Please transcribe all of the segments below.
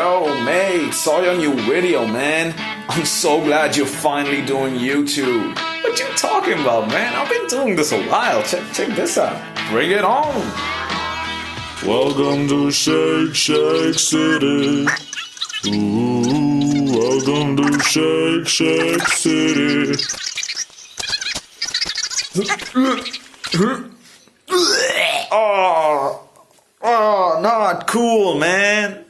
Yo, mate, saw your new video, man. I'm so glad you're finally doing YouTube. What you talking about, man? I've been doing this a while. Check this out. Bring it on. Welcome to Shake Shake City. Ooh, welcome to Shake Shake City. Oh, not cool, man.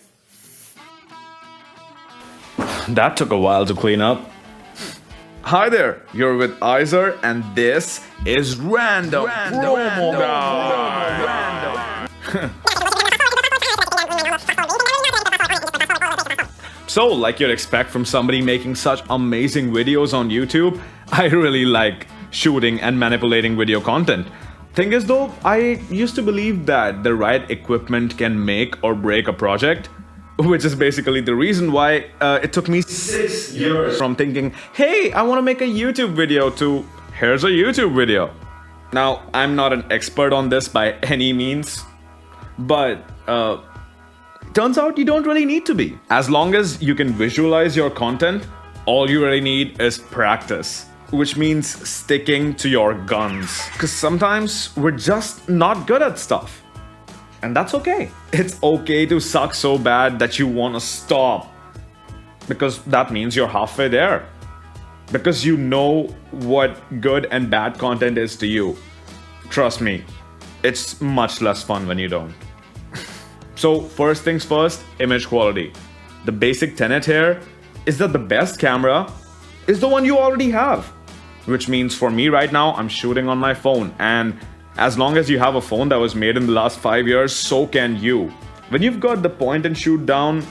That took a while to clean up. Hi there, you're with Izer, and this is Random Promo Guy. So, like you'd expect from somebody making such amazing videos on YouTube, I really like shooting and manipulating video content. Thing is though, I used to believe that the right equipment can make or break a project, which is basically the reason why it took me 6 years from thinking, hey, I want to make a YouTube video to here's a YouTube video. Now, I'm not an expert on this by any means, but turns out you don't really need to be. As long as you can visualize your content, all you really need is practice, which means sticking to your guns. Because sometimes we're just not good at stuff. And that's okay. It's okay to suck so bad that you want to stop. Because that means you're halfway there. Because you know what good and bad content is to you. Trust me, it's much less fun when you don't. So first things first, image quality. The basic tenet here is that the best camera is the one you already have. Which means for me right now, I'm shooting on my phone, and as long as you have a phone that was made in the last 5 years, so can you. When you've got the point and shoot down,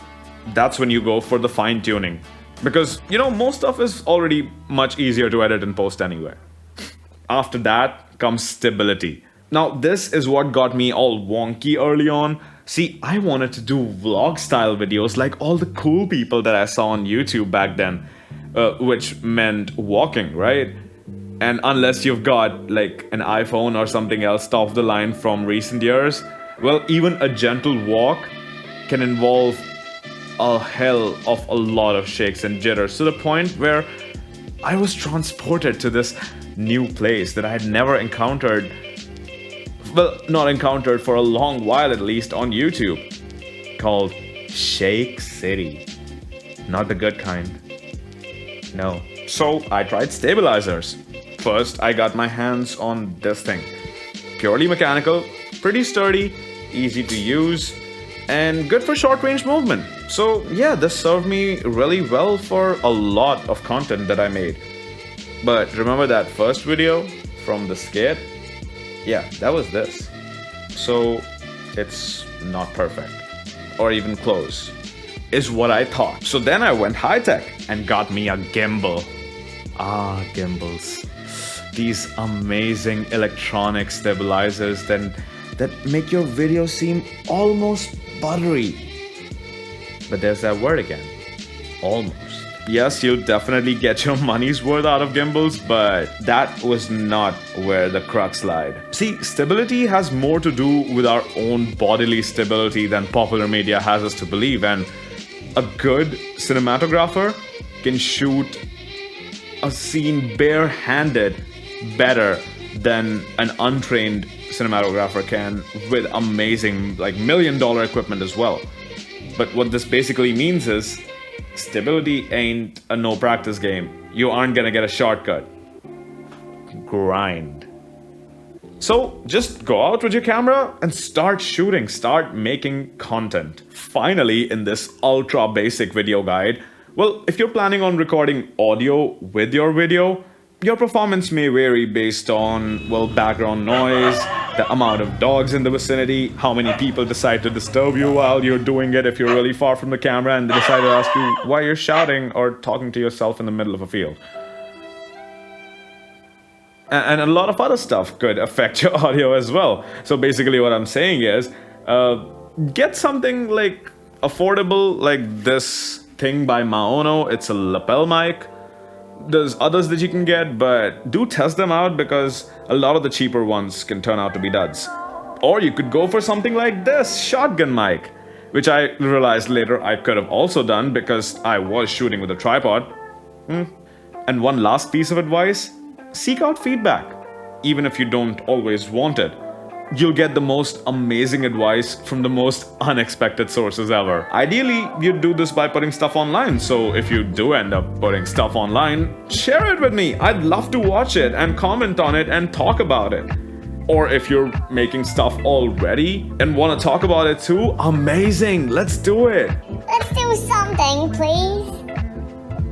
that's when you go for the fine tuning. Because, you know, most stuff is already much easier to edit and post anyway. After that comes stability. Now, this is what got me all wonky early on. See, I wanted to do vlog style videos like all the cool people that I saw on YouTube back then. Which meant walking, right? And unless you've got like an iPhone or something else top of the line from recent years, well, even a gentle walk can involve a hell of a lot of shakes and jitters, to the point where I was transported to this new place that I had never encountered, well, not encountered for a long while at least, on YouTube, called Shake City. Not the good kind. No. So I tried stabilizers. First, I got my hands on this thing. Purely mechanical, pretty sturdy, easy to use, and good for short-range movement. So yeah, this served me really well for a lot of content that I made. But remember that first video from the skate? Yeah, that was this. So it's not perfect, or even close, is what I thought. So then I went high-tech and got me a gimbal. Ah, gimbals. These amazing electronic stabilizers that make your video seem almost buttery. But there's that word again. Almost. Yes, you'll definitely get your money's worth out of gimbals, but that was not where the crux lied. See, stability has more to do with our own bodily stability than popular media has us to believe, and a good cinematographer can shoot a scene barehanded better than an untrained cinematographer can with amazing, like, $1 million equipment as well. But what this basically means is stability ain't a no practice game. You aren't gonna get a shortcut. Grind. So just go out with your camera and start shooting, start making content. Finally, in this ultra basic video guide, well, if you're planning on recording audio with your video, your performance may vary based on, well, background noise, the amount of dogs in the vicinity, how many people decide to disturb you while you're doing it if you're really far from the camera and they decide to ask you why you're shouting or talking to yourself in the middle of a field. And a lot of other stuff could affect your audio as well. So basically what I'm saying is, get something like affordable, like this thing by Maono. It's a lapel mic. There's others that you can get, but do test them out because a lot of the cheaper ones can turn out to be duds. Or you could go for something like this shotgun mic. which I realized later I could have also done because I was shooting with a tripod. And one last piece of advice: seek out feedback, even if you don't always want it. You'll get the most amazing advice from the most unexpected sources ever. Ideally, you'd do this by putting stuff online, so if you do end up putting stuff online, share it with me. I'd love to watch it and comment on it and talk about it. Or if you're making stuff already and want to talk about it too, amazing, let's do it. Let's do something, please.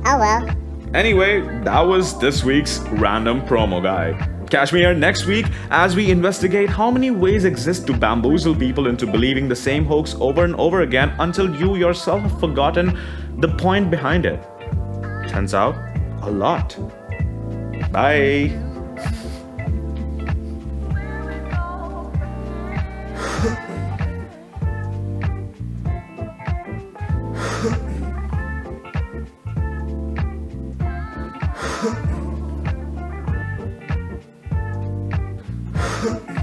Oh well. Anyway, that was this week's random promo guy. Catch me here next week as we investigate how many ways exist to bamboozle people into believing the same hoax over and over again until you yourself have forgotten the point behind it. Turns out, a lot. Bye. Huh.